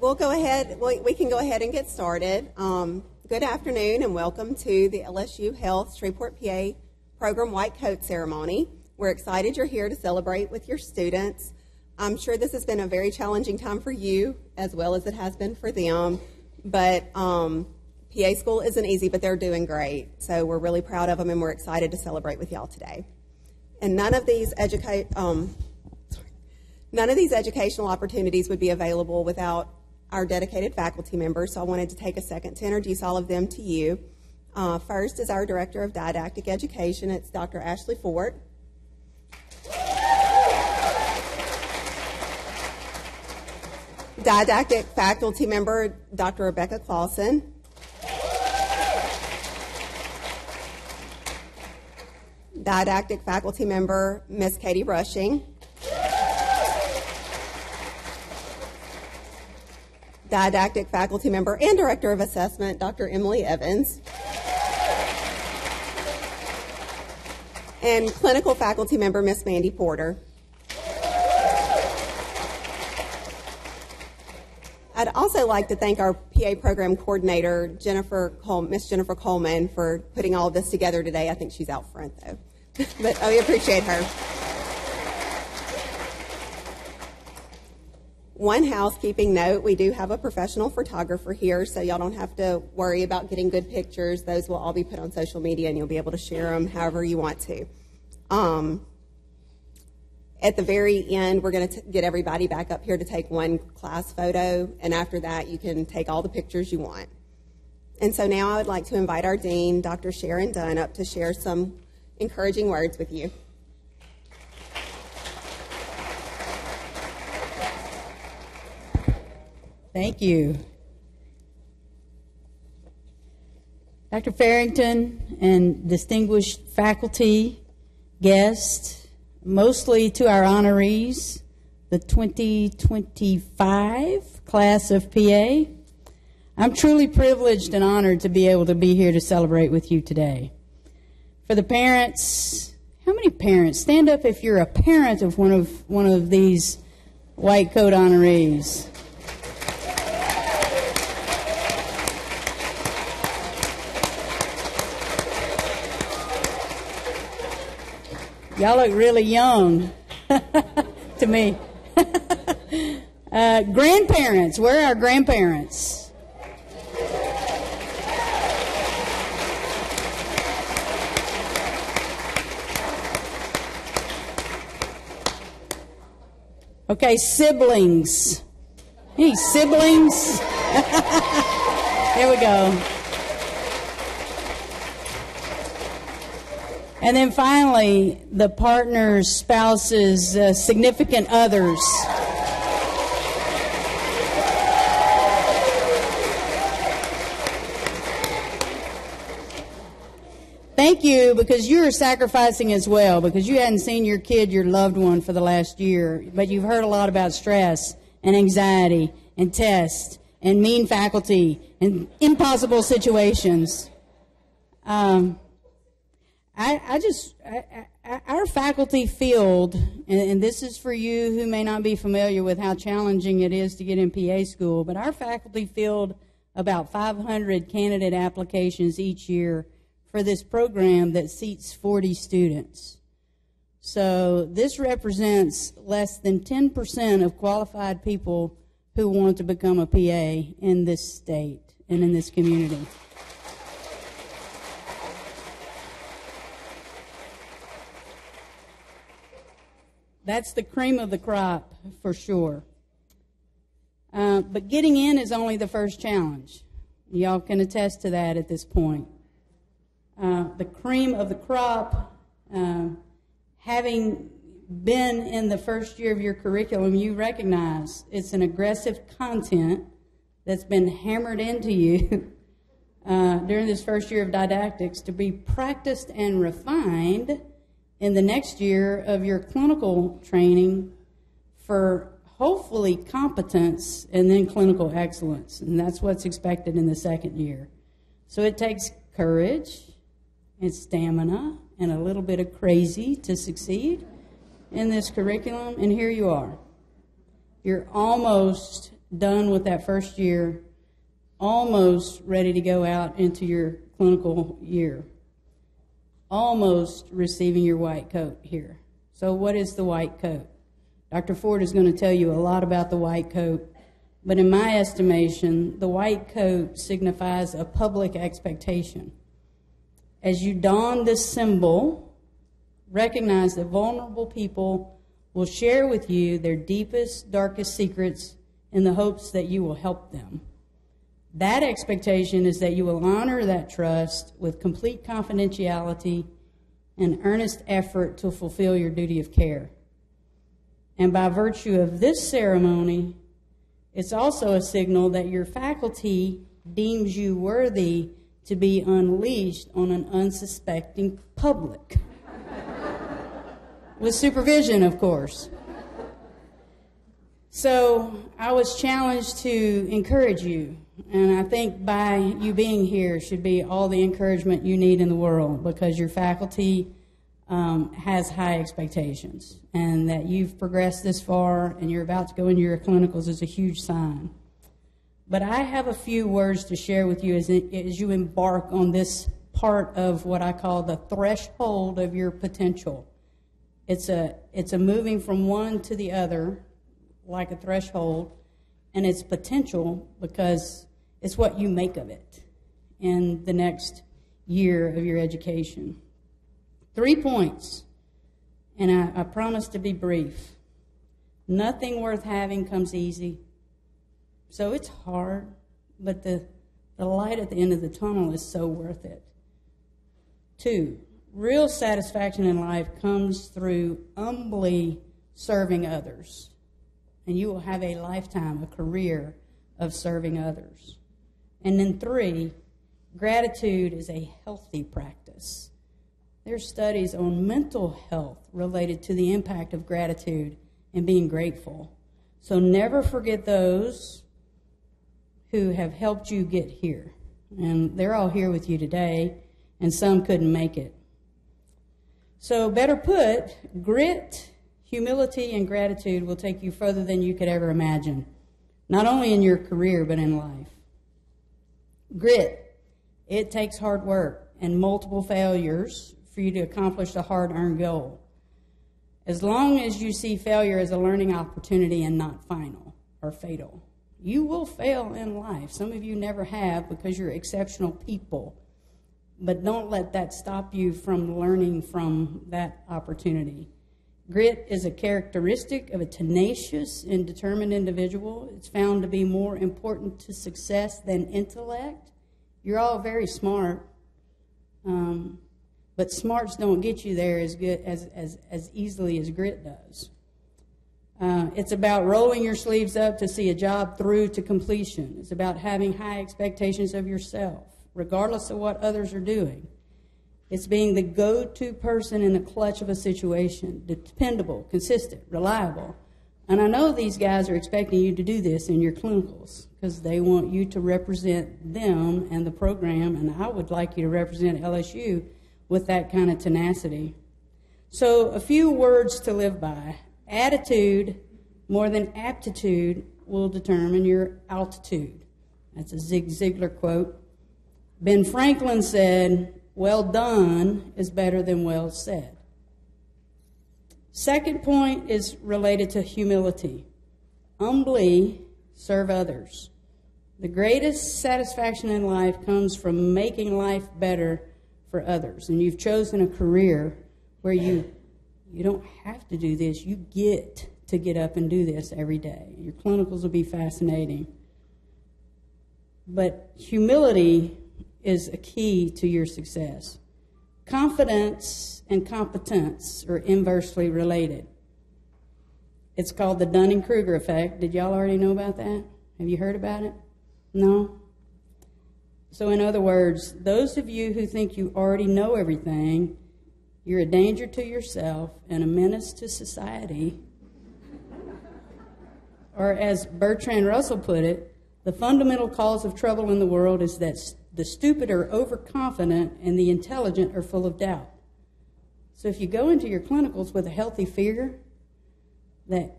we'll go ahead. We can go ahead and get started. Good afternoon and welcome to the LSU Health Shreveport, PA Program White Coat Ceremony. We're excited you're here to celebrate with your students. I'm sure this has been a very challenging time for you as well as it has been for them. But PA school isn't easy, but they're doing great. So we're really proud of them and we're excited to celebrate with y'all today. And none of these educational opportunities would be available without our dedicated faculty members, so I wanted to take a second to introduce all of them to you. First is our Director of Didactic Education. It's Dr. Ashley Ford. Didactic faculty member, Dr. Rebecca Clausen. Didactic faculty member, Miss Katie Rushing. Didactic faculty member and Director of Assessment, Dr. Emily Evans. And clinical faculty member, Miss Mandy Porter. I'd also like to thank our PA program coordinator, Miss Jennifer Coleman, for putting all of this together today. I think she's out front, though. But we appreciate her. One housekeeping note, we do have a professional photographer here, so y'all don't have to worry about getting good pictures. Those will all be put on social media, and you'll be able to share them however you want to. At the very end, we're going to get everybody back up here to take one class photo, and after that, you can take all the pictures you want. And so now I would like to invite our dean, Dr. Sharon Dunn, up to share some encouraging words with you. Thank you. Dr. Farrington and distinguished faculty, guests, mostly to our honorees, the 2025 class of PA. I'm truly privileged and honored to be able to be here to celebrate with you today. For the parents, how many parents? Stand up if you're a parent of one of these white coat honorees. Y'all look really young to me. Grandparents, where are our grandparents? Okay, siblings. Any siblings? There we go. And then finally, the partners, spouses, significant others. Thank you, because you are sacrificing as well, because you hadn't seen your kid, your loved one, for the last year, but you've heard a lot about stress and anxiety and tests and mean faculty and impossible situations. Our faculty field, and this is for you who may not be familiar with how challenging it is to get in PA school, but our faculty field about 500 candidate applications each year for this program that seats 40 students. So this represents less than 10% of qualified people who want to become a PA in this state and in this community. That's the cream of the crop, for sure. But getting in is only the first challenge. Y'all can attest to that at this point. The cream of the crop, having been in the first year of your curriculum, you recognize it's an aggressive content that's been hammered into you during this first year of didactics to be practiced and refined in the next year of your clinical training for hopefully competence and then clinical excellence. And that's what's expected in the second year. So it takes courage and stamina and a little bit of crazy to succeed in this curriculum. And here you are. You're almost done with that first year, almost ready to go out into your clinical year, almost receiving your white coat here. So what is the white coat? Dr. Ford is going to tell you a lot about the white coat, but in my estimation, the white coat signifies a public expectation. As you don this symbol, recognize that vulnerable people will share with you their deepest, darkest secrets in the hopes that you will help them. That expectation is that you will honor that trust with complete confidentiality and earnest effort to fulfill your duty of care. And by virtue of this ceremony, it's also a signal that your faculty deems you worthy to be unleashed on an unsuspecting public. With supervision, of course. So I was challenged to encourage you, and I think by you being here should be all the encouragement you need in the world, because your faculty has high expectations, and that you've progressed this far and you're about to go into your clinicals is a huge sign. But I have a few words to share with you as you embark on this part of what I call the threshold of your potential. It's a moving from one to the other, like a threshold, and it's potential because it's what you make of it in the next year of your education. 3 points, and I promise to be brief. Nothing worth having comes easy. So it's hard, but the light at the end of the tunnel is so worth it. 2, real satisfaction in life comes through humbly serving others. And you will have a lifetime, a career of serving others. And then 3, gratitude is a healthy practice. There's studies on mental health related to the impact of gratitude and being grateful. So never forget those who have helped you get here. And they're all here with you today, and some couldn't make it. So better put, grit, humility, and gratitude will take you further than you could ever imagine, not only in your career, but in life. Grit, it takes hard work and multiple failures for you to accomplish a hard-earned goal. As long as you see failure as a learning opportunity and not final or fatal. You will fail in life. Some of you never have because you're exceptional people. But don't let that stop you from learning from that opportunity. Grit is a characteristic of a tenacious and determined individual. It's found to be more important to success than intellect. You're all very smart, but smarts don't get you there as good as easily as grit does. It's about rolling your sleeves up to see a job through to completion. It's about having high expectations of yourself, regardless of what others are doing. It's being the go-to person in the clutch of a situation, dependable, consistent, reliable. And I know these guys are expecting you to do this in your clinicals because they want you to represent them and the program, and I would like you to represent LSU with that kind of tenacity. So a few words to live by. Attitude, more than aptitude, will determine your altitude. That's a Zig Ziglar quote. Ben Franklin said, "Well done is better than well said." Second point is related to humility. Humbly serve others. The greatest satisfaction in life comes from making life better for others. And you've chosen a career where you don't have to do this. You get to get up and do this every day. Your clinicals will be fascinating. But humility is a key to your success. Confidence and competence are inversely related. It's called the Dunning-Kruger effect. Did y'all already know about that? Have you heard about it? No? So in other words, those of you who think you already know everything, you're a danger to yourself and a menace to society. Or as Bertrand Russell put it, the fundamental cause of trouble in the world is that the stupid are overconfident and the intelligent are full of doubt. So if you go into your clinicals with a healthy fear that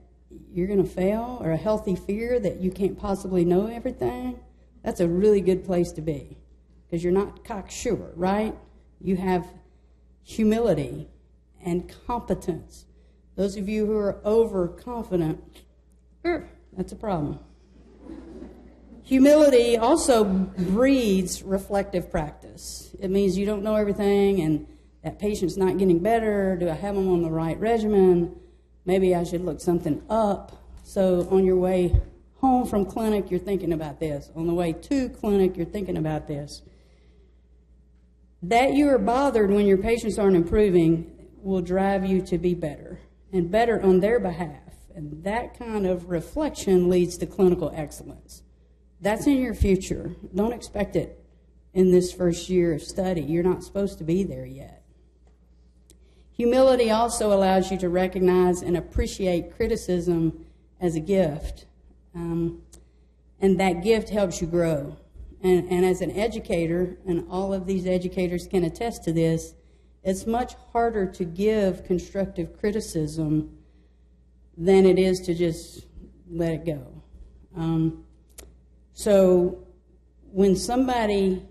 you're going to fail, or a healthy fear that you can't possibly know everything, that's a really good place to be, because you're not cocksure, right? You have humility and competence. Those of you who are overconfident, that's a problem. Humility also breeds reflective practice. It means you don't know everything, and that patient's not getting better. Do I have them on the right regimen? Maybe I should look something up. So on your way home from clinic, you're thinking about this. On the way to clinic, you're thinking about this. That you are bothered when your patients aren't improving will drive you to be better, and better on their behalf. And that kind of reflection leads to clinical excellence. That's in your future. Don't expect it in this first year of study. You're not supposed to be there yet. Humility also allows you to recognize and appreciate criticism as a gift. And that gift helps you grow. And as an educator, and all of these educators can attest to this, it's much harder to give constructive criticism than it is to just let it go. So when somebody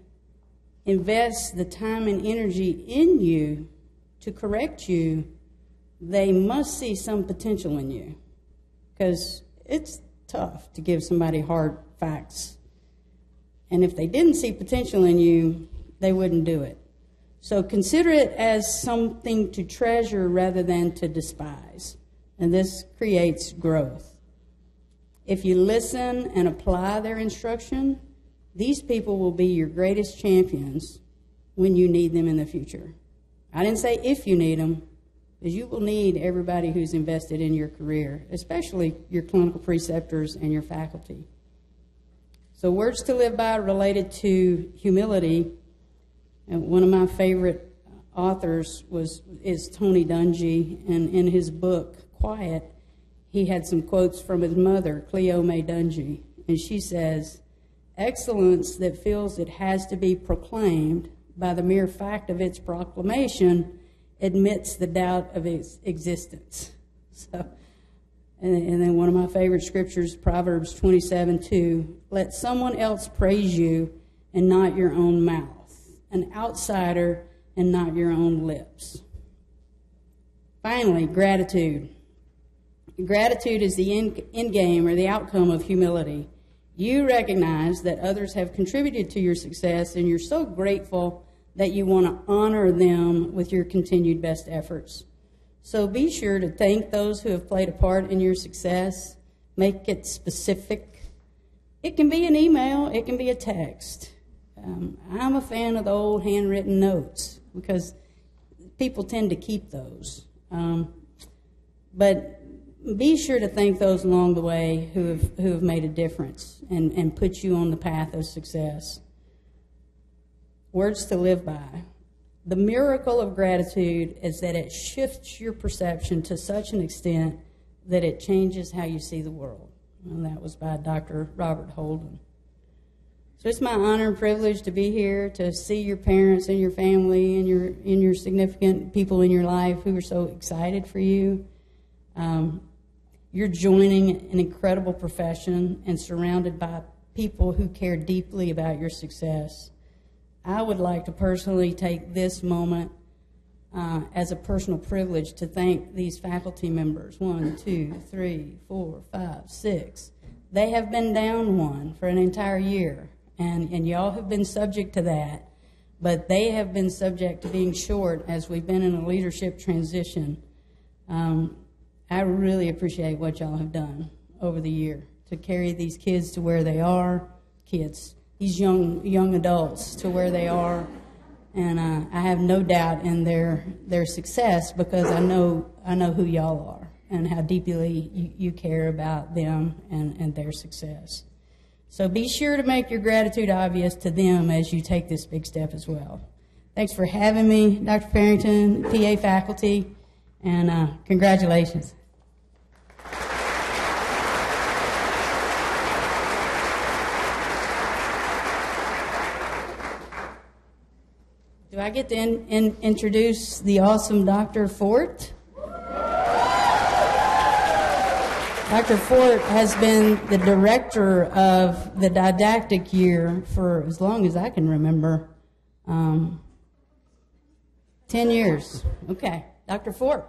invests the time and energy in you to correct you, they must see some potential in you, because it's tough to give somebody hard facts. And if they didn't see potential in you, they wouldn't do it. So consider it as something to treasure rather than to despise. And this creates growth. If you listen and apply their instruction, these people will be your greatest champions when you need them in the future. I didn't say if you need them, because you will need everybody who's invested in your career, especially your clinical preceptors and your faculty. So words to live by related to humility. And one of my favorite authors is Tony Dungy, and in his book, Quiet, he had some quotes from his mother, Cleo May Dungy, and she says, "Excellence that feels it has to be proclaimed by the mere fact of its proclamation admits the doubt of its existence." So, and then one of my favorite scriptures, Proverbs 27:2, "Let someone else praise you and not your own mouth, an outsider and not your own lips." Finally, gratitude. Gratitude is the end game, or the outcome of humility. You recognize that others have contributed to your success, and you're so grateful that you want to honor them with your continued best efforts. So be sure to thank those who have played a part in your success. Make it specific. It can be an email. It can be a text. I'm a fan of the old handwritten notes, because people tend to keep those. But be sure to thank those along the way who have made a difference and put you on the path of success. Words to live by. The miracle of gratitude is that it shifts your perception to such an extent that it changes how you see the world. And that was by Dr. Robert Holden. So it's my honor and privilege to be here to see your parents and your family and your significant people in your life who are so excited for you. You're joining an incredible profession and surrounded by people who care deeply about your success. I would like to personally take this moment as a personal privilege to thank these faculty members. 1, 2, 3, 4, 5, 6. They have been down one for an entire year, and y'all have been subject to that, but they have been subject to being short as we've been in a leadership transition. I really appreciate what y'all have done over the year to carry these kids to where they are, these young adults to where they are, and I have no doubt in their success, because I know who y'all are and how deeply you care about them and their success. So be sure to make your gratitude obvious to them as you take this big step as well. Thanks for having me, Dr. Farrington, PA faculty, and congratulations. Do I get to introduce the awesome Dr. Fort? Dr. Fort has been the director of the didactic year for as long as I can remember. 10 years. Okay, Dr. Fort.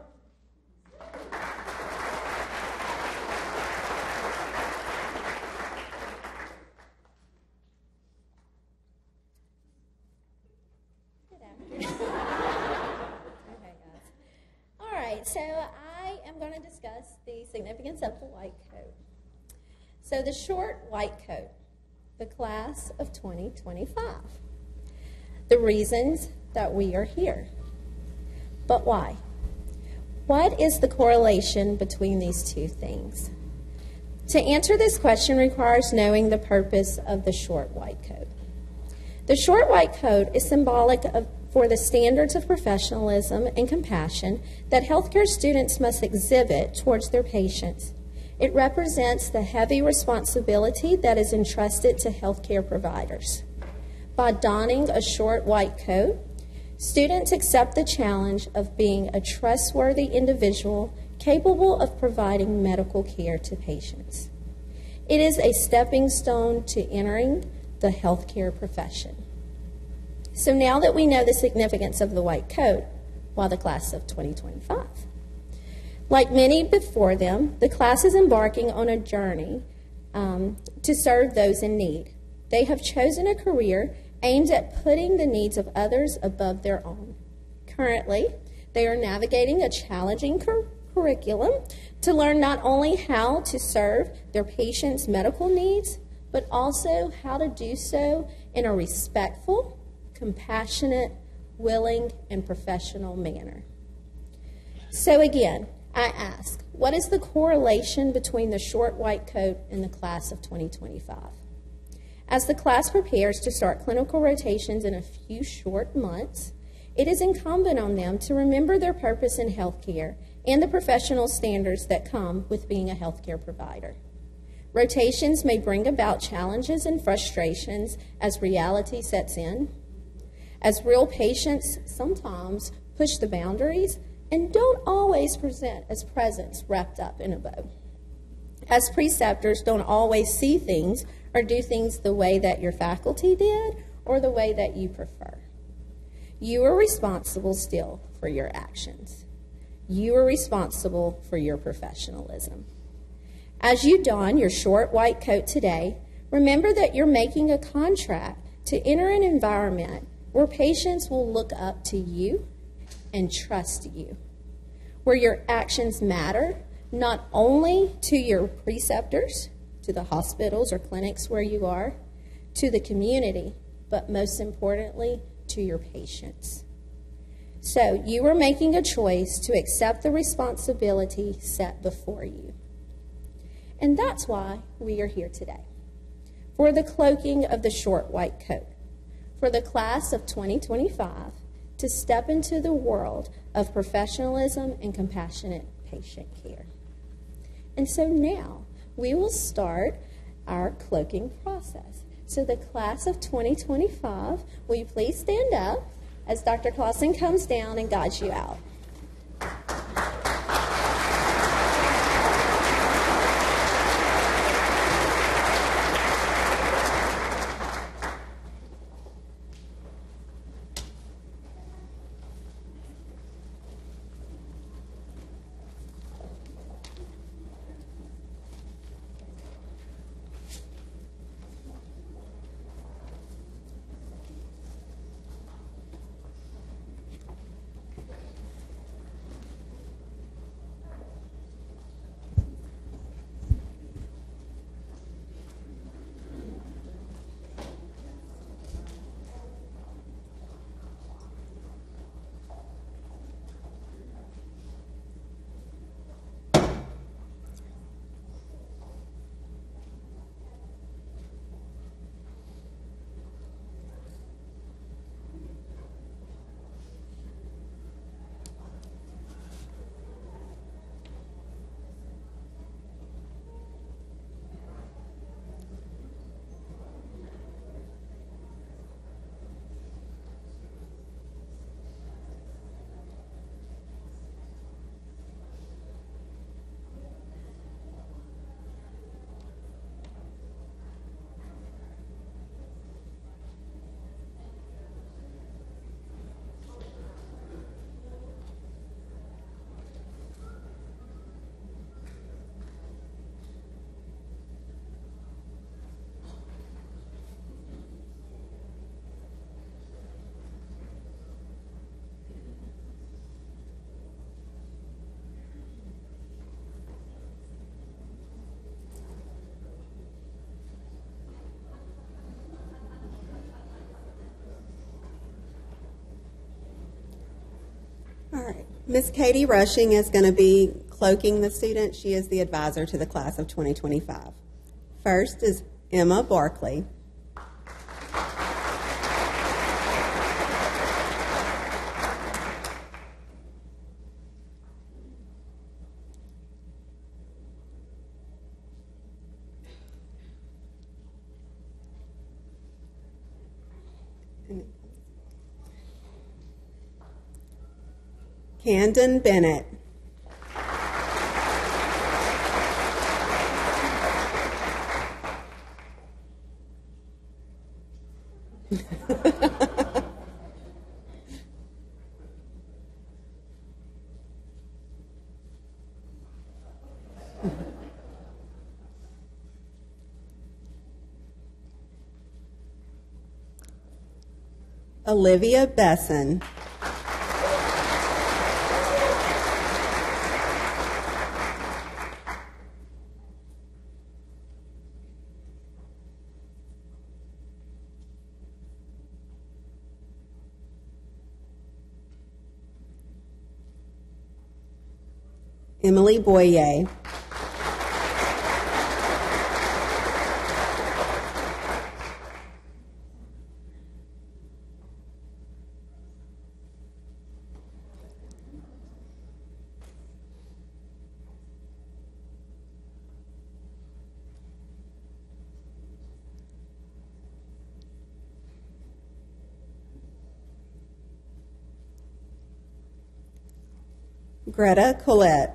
So I am going to discuss the significance of the white coat. So the short white coat, the class of 2025. The reasons that we are here. But why? What is the correlation between these two things? To answer this question requires knowing the purpose of the short white coat. The short white coat is symbolic for the standards of professionalism and compassion that healthcare students must exhibit towards their patients. It represents the heavy responsibility that is entrusted to healthcare providers. By donning a short white coat, students accept the challenge of being a trustworthy individual capable of providing medical care to patients. It is a stepping stone to entering the healthcare profession. So now that we know the significance of the white coat, why the class of 2025? Like many before them, the class is embarking on a journey to serve those in need. They have chosen a career aimed at putting the needs of others above their own. Currently, they are navigating a challenging curriculum to learn not only how to serve their patients' medical needs, but also how to do so in a respectful, compassionate, willing, and professional manner. So again, I ask, what is the correlation between the short white coat and the class of 2025? As the class prepares to start clinical rotations in a few short months, it is incumbent on them to remember their purpose in healthcare and the professional standards that come with being a healthcare provider. Rotations may bring about challenges and frustrations as reality sets in, as real patients sometimes push the boundaries and don't always present as presents wrapped up in a bow. As preceptors don't always see things or do things the way that your faculty did or the way that you prefer. You are responsible still for your actions. You are responsible for your professionalism. As you don your short white coat today, remember that you're making a contract to enter an environment where patients will look up to you and trust you, where your actions matter not only to your preceptors, to the hospitals or clinics where you are, to the community, but most importantly, to your patients. So you are making a choice to accept the responsibility set before you. And that's why we are here today, for the cloaking of the short white coat, for the class of 2025 to step into the world of professionalism and compassionate patient care. And so now we will start our cloaking process. So the class of 2025, will you please stand up as Dr. Clausen comes down and guides you out. Miss Katie Rushing is going to be cloaking the students. She is the advisor to the class of 2025. First is Emma Barkley. Camden Bennett. Olivia Besson. Emily Boyer. Greta Collette.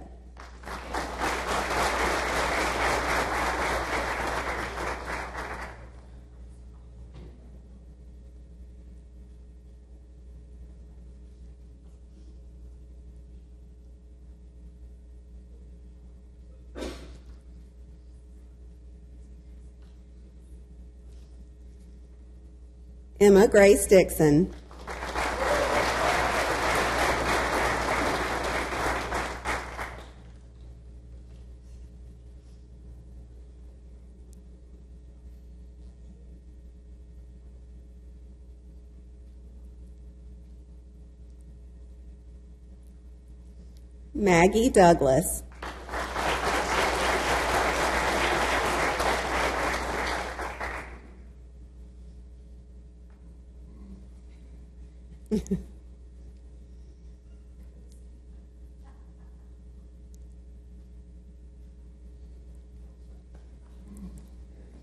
Emma Grace Dixon. Maggie Douglas.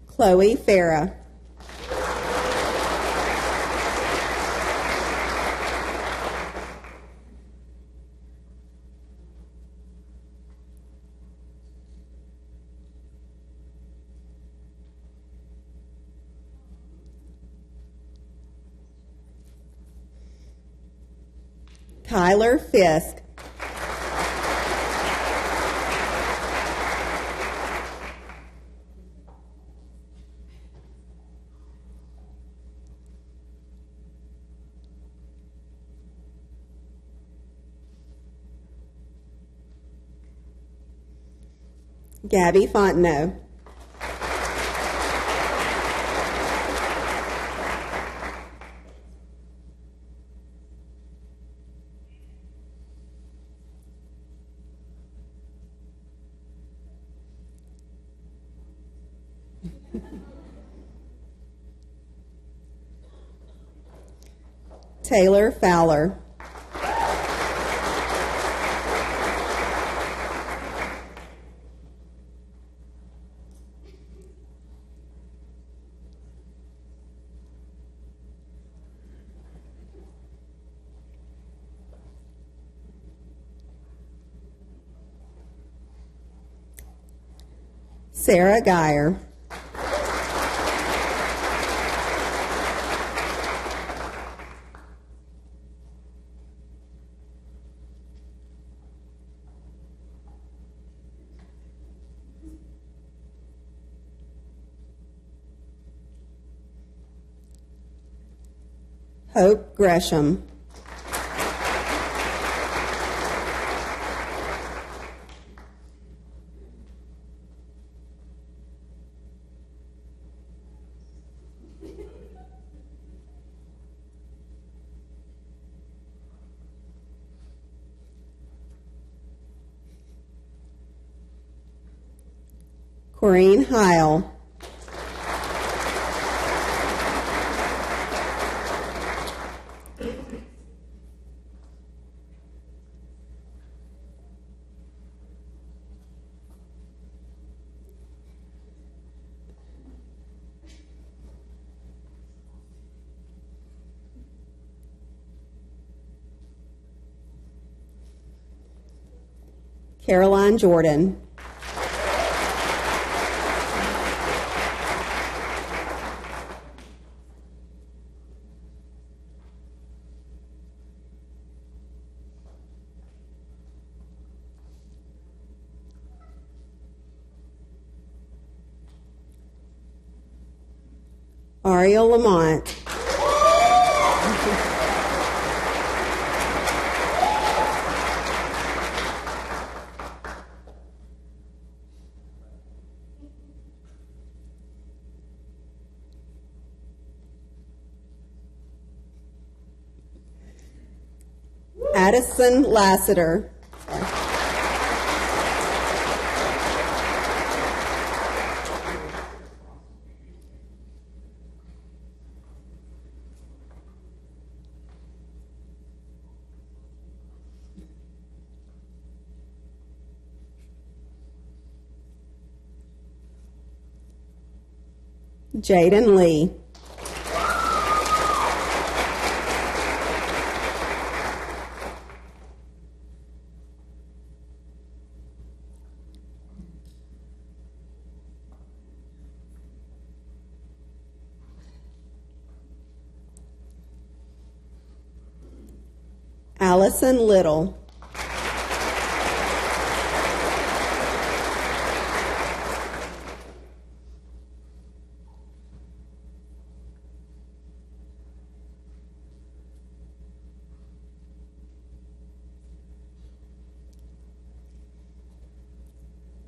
Chloe Farah. Tyler Fisk. Gabby Fontenot. Taylor Fowler. Sarah Geyer. Hope Gresham. Corrine Heil. Caroline Jordan. Ariel Lamont. Addison Lassiter. Jaden Lee. Allison Little.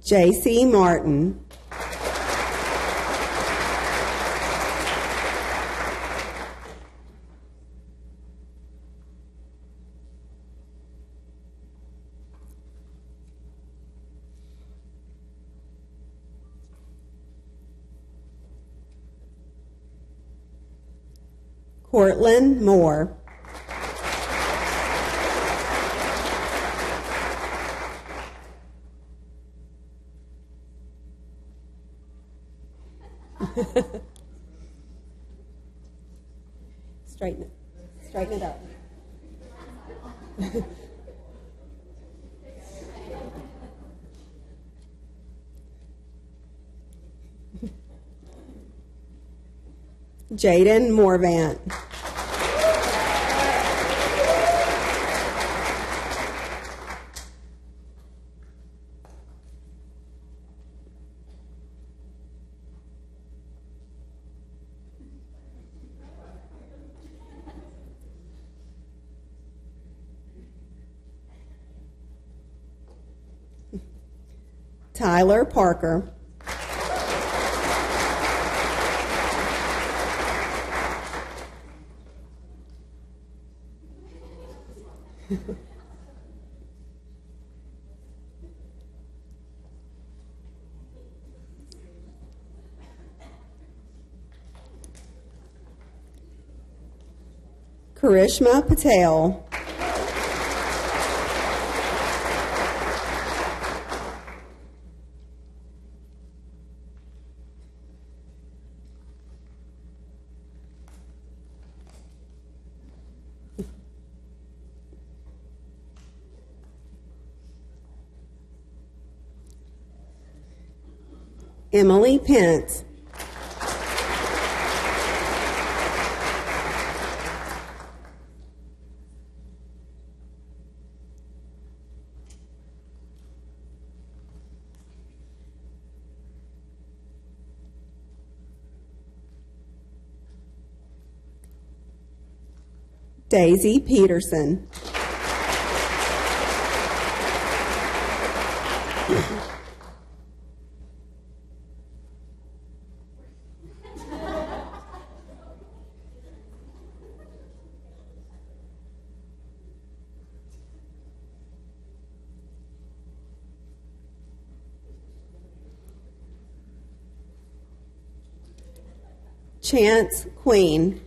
J.C. Martin. Cortland Moore. Straighten it up. Jaden Morvant. Tyler Parker. Karishma Patel. Emily Pence. Daisy Peterson. Chance Queen.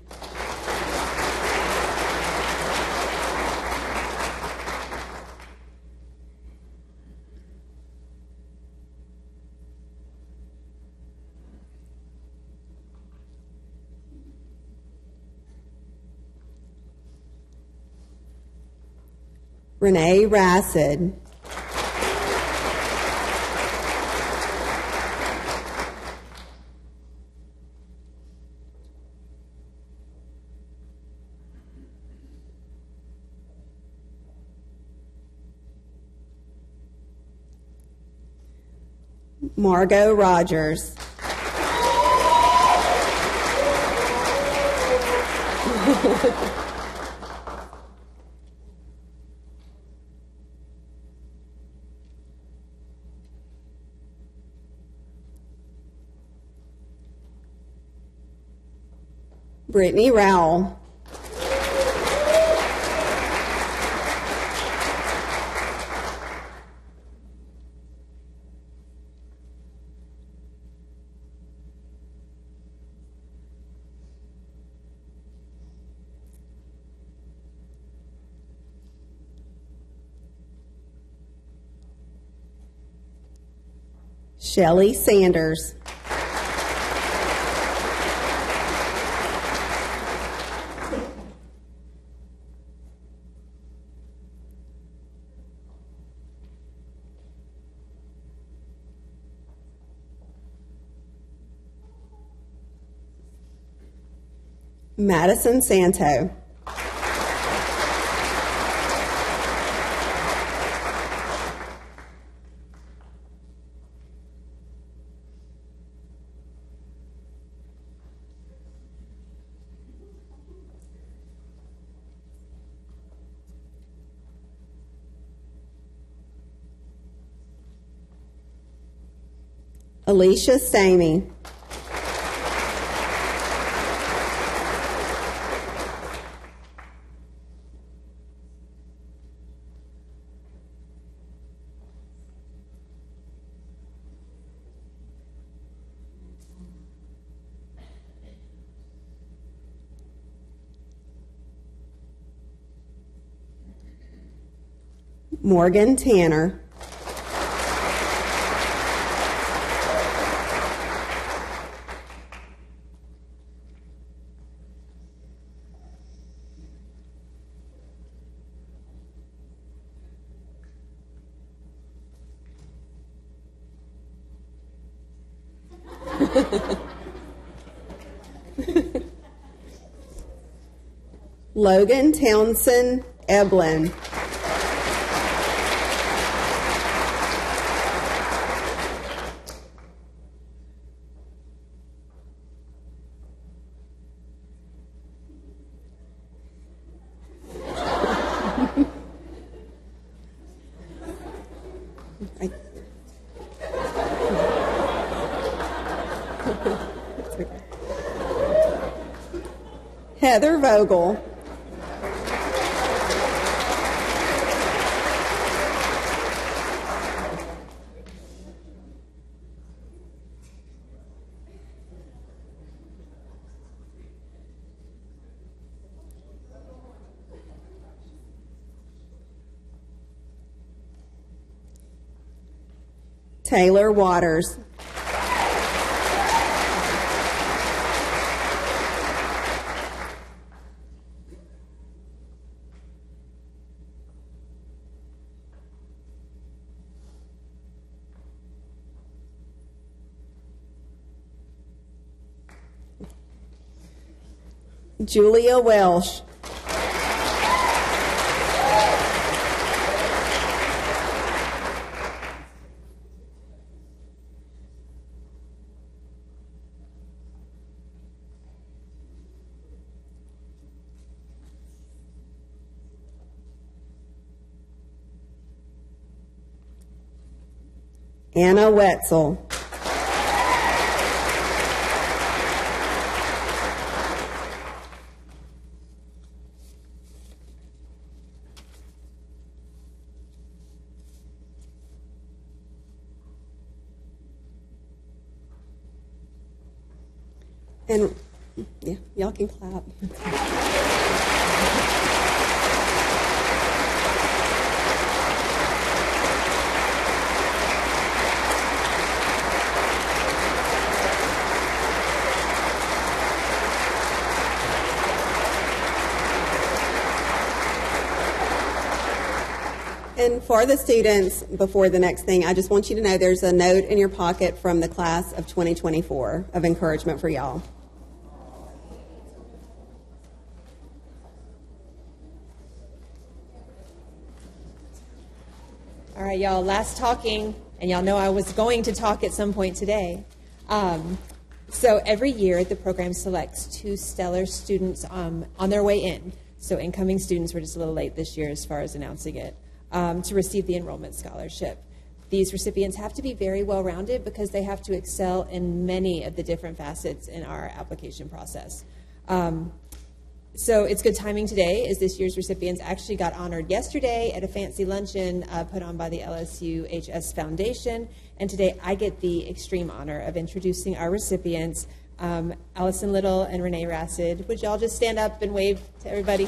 Renee Rassid. Margot Rogers. Brittany Rowell. Shelley Sanders. Madison Santo. Alicia Samey. Morgan Tanner. Logan Townsend Eblin. Heather Vogel. Taylor Waters. Julia Welsh. Anna Wetzel. And Yeah, y'all can clap. And for the students, before the next thing, I just want you to know there's a note in your pocket from the class of 2024 of encouragement for y'all. All right, y'all, last talking, and y'all know I was going to talk at some point today. So every year, the program selects 2 stellar students on their way in. So incoming students were just a little late this year as far as announcing it, to receive the enrollment scholarship. These recipients have to be very well-rounded because they have to excel in many of the different facets in our application process. So it's good timing today, as this year's recipients actually got honored yesterday at a fancy luncheon put on by the LSU HS Foundation. And today I get the extreme honor of introducing our recipients, Allison Little and Renee Rassid. Would y'all just stand up and wave to everybody?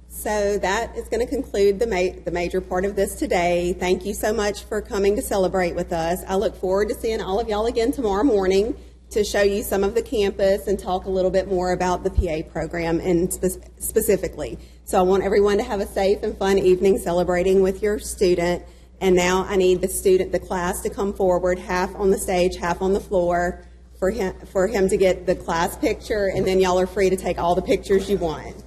So that is going to conclude the major part of this today. Thank you so much for coming to celebrate with us. I look forward to seeing all of y'all again tomorrow morning to show you some of the campus and talk a little bit more about the PA program and specifically. So I want everyone to have a safe and fun evening celebrating with your student. And now I need the class to come forward, half on the stage, half on the floor, for him to get the class picture, and then y'all are free to take all the pictures you want.